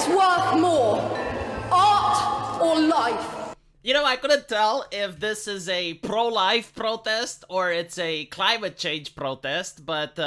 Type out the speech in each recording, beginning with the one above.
is worth more, art or life? You know, I couldn't tell if this is a pro-life protest or it's a climate change protest, but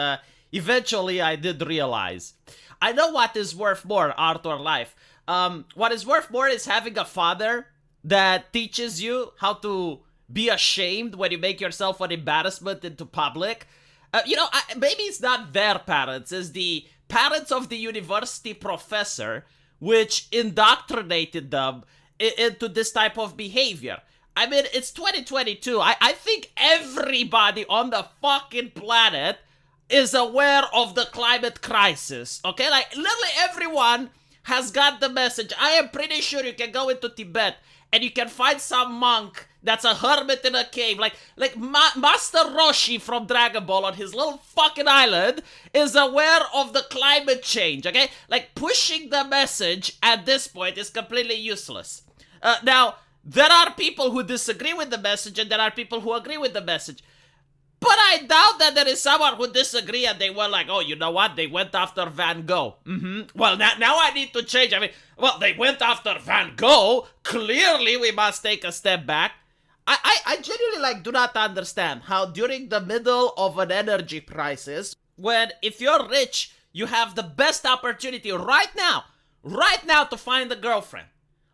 eventually I did realize. I know what is worth more, art or life. What is worth more is having a father that teaches you how to be ashamed when you make yourself an embarrassment into public. Maybe it's not their parents, it's the parents of the university professor, which indoctrinated them into this type of behavior. I mean, it's 2022. I think everybody on the fucking planet is aware of the climate crisis, okay? Like, literally everyone has got the message. I am pretty sure you can go into Tibet and you can find some monk that's a hermit in a cave, like Master Roshi from Dragon Ball on his little fucking island is aware of the climate change, okay? Like, pushing the message at this point is completely useless. Now, there are people who disagree with the message and there are people who agree with the message. But I doubt that there is someone who disagree and they were like, oh, you know what? They went after Van Gogh. Well, now I need to change. I mean, well, they went after Van Gogh. Clearly, we must take a step back. I genuinely, do not understand how during the middle of an energy crisis, when if you're rich, you have the best opportunity right now to find a girlfriend.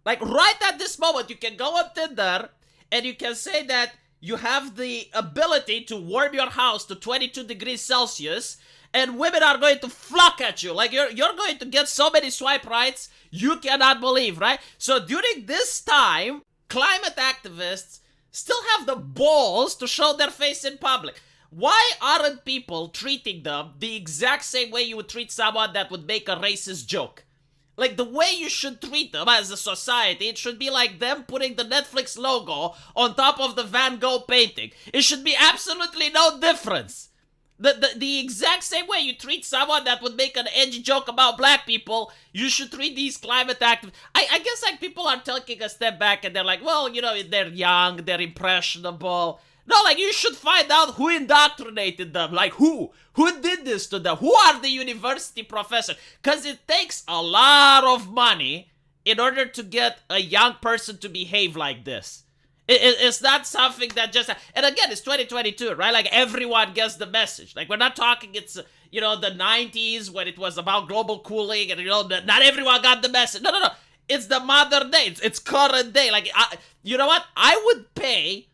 Like, right at this moment, you can go on Tinder and you can say that you have the ability to warm your house to 22 degrees Celsius and women are going to flock at you. Like, you're going to get so many swipe rights you cannot believe, right? So during this time, climate activists still have the balls to show their face in public. Why aren't people treating them the exact same way you would treat someone that would make a racist joke? Like, the way you should treat them as a society, it should be like them putting the Netflix logo on top of the Van Gogh painting. It should be absolutely no difference. The exact same way you treat someone that would make an edgy joke about black people, you should treat these climate activists. I guess, like, people are taking a step back and they're like, well, you know, they're young, they're impressionable. No, like, you should find out who indoctrinated them. Like, who? Who did this to them? Who are the university professors? Because it takes a lot of money in order to get a young person to behave like this. It's not something that just... And again, it's 2022, right? Like, everyone gets the message. Like, we're not talking it's, the 90s when it was about global cooling and, not everyone got the message. No. It's the modern day. It's current day. Like, you know what? I would pay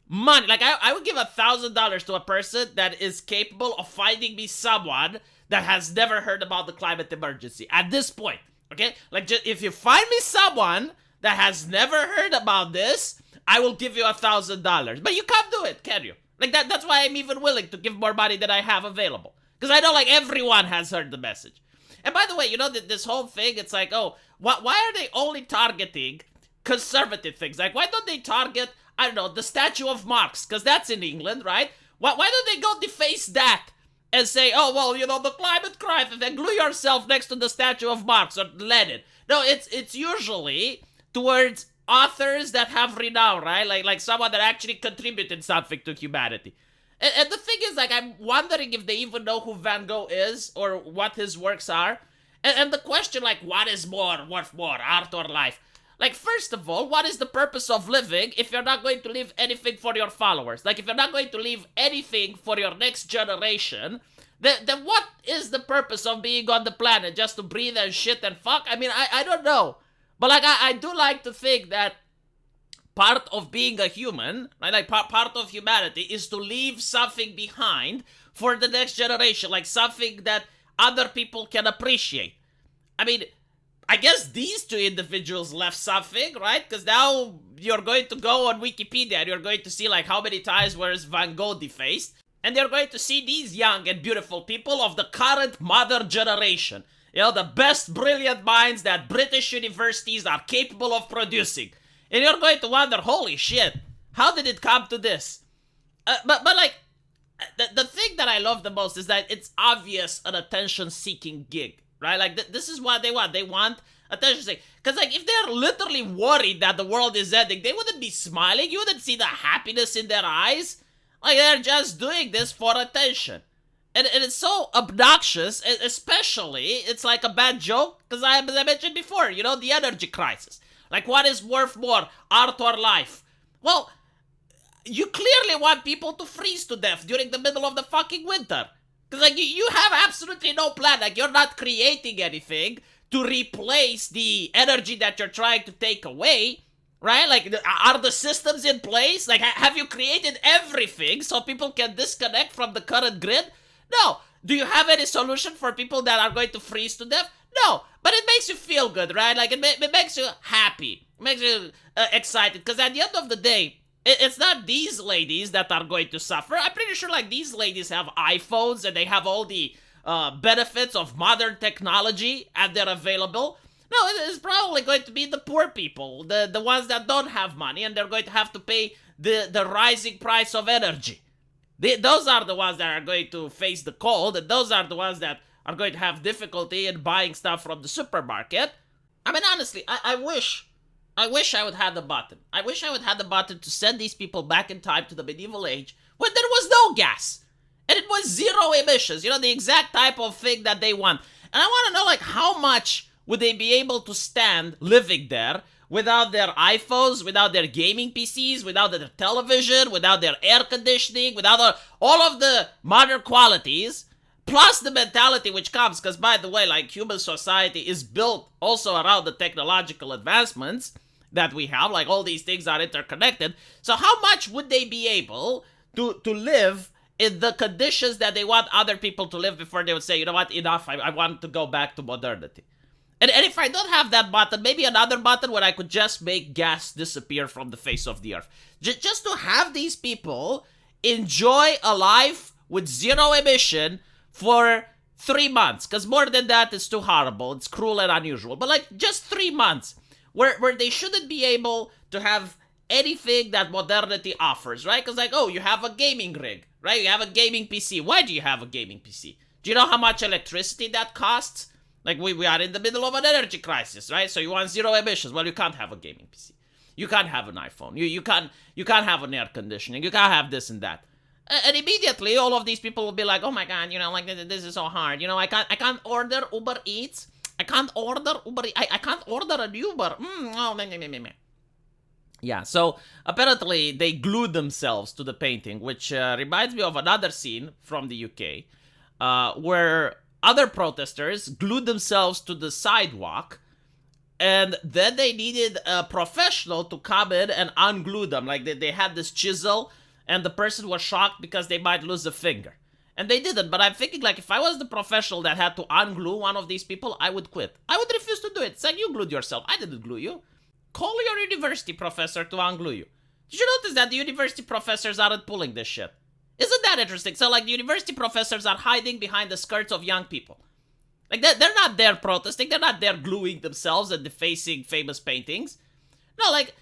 money. Like, I would give $1,000 to a person that is capable of finding me someone that has never heard about the climate emergency at this point, okay? Like, just, if you find me someone that has never heard about this, I will give you $1,000. But you can't do it, can you? Like, that's why I'm even willing to give more money than I have available. Because I know, like, everyone has heard the message. And by the way, this whole thing, it's like, oh, why are they only targeting conservative things? Like, why don't they target, I don't know, the statue of Marx? Because that's in England, right? Why don't they go deface that and say, oh, well, the climate crisis, and glue yourself next to the statue of Marx or Lenin? No, it's usually towards authors that have renown, right? Like someone that actually contributed something to humanity. And the thing is, like, I'm wondering if they even know who Van Gogh is or what his works are. And the question, like, what is worth more, art or life? Like, first of all, what is the purpose of living if you're not going to leave anything for your followers? Like, if you're not going to leave anything for your next generation, then what is the purpose of being on the planet? Just to breathe and shit and fuck? I mean, I don't know. But, like, I do like to think that part of being a human, right, like part of humanity is to leave something behind for the next generation, like something that other people can appreciate. I mean, I guess these two individuals left something, right? Because now you're going to go on Wikipedia and you're going to see, like, how many times was Van Gogh defaced. And you're going to see these young and beautiful people of the current modern generation. The best brilliant minds that British universities are capable of producing. And you're going to wonder, holy shit, how did it come to this? But like, the thing that I love the most is that it's obvious an attention-seeking gig, right? Like, this is what they want. They want attention-seeking. Because, like, if they're literally worried that the world is ending, they wouldn't be smiling. You wouldn't see the happiness in their eyes. Like, they're just doing this for attention. And it's so obnoxious, especially, it's like a bad joke, because as I mentioned before, you know, the energy crisis. Like, what is worth more, art or life? Well, you clearly want people to freeze to death during the middle of the fucking winter. Because, like, you have absolutely no plan. Like, you're not creating anything to replace the energy that you're trying to take away, right? Like, are the systems in place? Like, have you created everything so people can disconnect from the current grid? No. Do you have any solution for people that are going to freeze to death? No. But it makes you feel good, right? Like, it makes you happy. It makes you excited. Because at the end of the day, it's not these ladies that are going to suffer. I'm pretty sure, like, these ladies have iPhones and they have all the benefits of modern technology and they're available. No, it's probably going to be the poor people, the ones that don't have money, and they're going to have to pay the rising price of energy. Those are the ones that are going to face the cold, and those are the ones that are going to have difficulty in buying stuff from the supermarket. I mean, honestly, I wish I would have the button. I wish I would have the button to send these people back in time to the medieval age when there was no gas. And it was zero emissions, you know, the exact type of thing that they want. And I want to know, like, how much would they be able to stand living there without their iPhones, without their gaming PCs, without their television, without their air conditioning, without all of the modern qualities, plus the mentality which comes, because by the way, like, human society is built also around the technological advancements that we have, like, all these things are interconnected. So how much would they be able to live in the conditions that they want other people to live before they would say, you know what, enough, I want to go back to modernity. And if I don't have that button, maybe another button where I could just make gas disappear from the face of the earth. Just to have these people enjoy a life with zero emission for 3 months. Because more than that, it's too horrible. It's cruel and unusual. But like, just 3 months where they shouldn't be able to have anything that modernity offers, right? Because like, oh, you have a gaming rig, right? You have a gaming PC. Why do you have a gaming PC? Do you know how much electricity that costs? Like, we are in the middle of an energy crisis, right? So you want zero emissions. Well, you can't have a gaming PC. You can't have an iPhone. You can't have an air conditioning. You can't have this and that. And immediately, all of these people will be like, oh my god, you know, like, this is so hard. You know, I can't order Uber Eats. I can't order Uber Eats. I can't order an Uber. Yeah, so apparently they glued themselves to the painting, which reminds me of another scene from the UK, where other protesters glued themselves to the sidewalk, and then they needed a professional to come in and unglue them. Like, they had this chisel, and the person was shocked because they might lose a finger. And they didn't, but I'm thinking, like, if I was the professional that had to unglue one of these people, I would quit. I would refuse to do it. It's like, you glued yourself. I didn't glue you. Call your university professor to unglue you. Did you notice that the university professors aren't pulling this shit? Isn't that interesting? So, like, the university professors are hiding behind the skirts of young people. Like, they're not there protesting. They're not there gluing themselves and defacing famous paintings. No, like,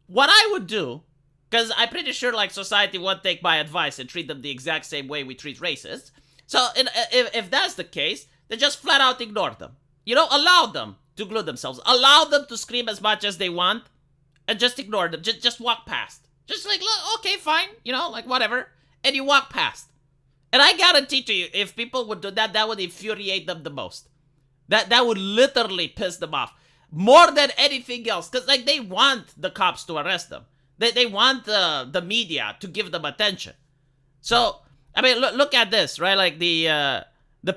what I would do, because I'm pretty sure, like, society won't take my advice and treat them the exact same way we treat racists. So, if that's the case, then just flat out ignore them. You know, allow them to glue themselves. Allow them to scream as much as they want, and just ignore them. Just walk past. Just like, okay, fine. You know, like, whatever. And you walk past. And I guarantee to you, if people would do that, that would infuriate them the most. That would literally piss them off. More than anything else. Because, like, they want the cops to arrest them. They want the media to give them attention. So, I mean, look at this, right? Like, the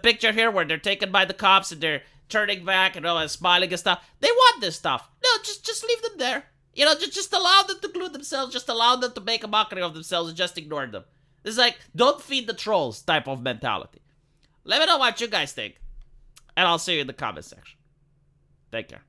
picture here where they're taken by the cops and they're turning back and smiling and stuff. They want this stuff. No, just leave them there. You know, just allow them to glue themselves. Just allow them to make a mockery of themselves and just ignore them. It's like, don't feed the trolls type of mentality. Let me know what you guys think. And I'll see you in the comment section. Take care.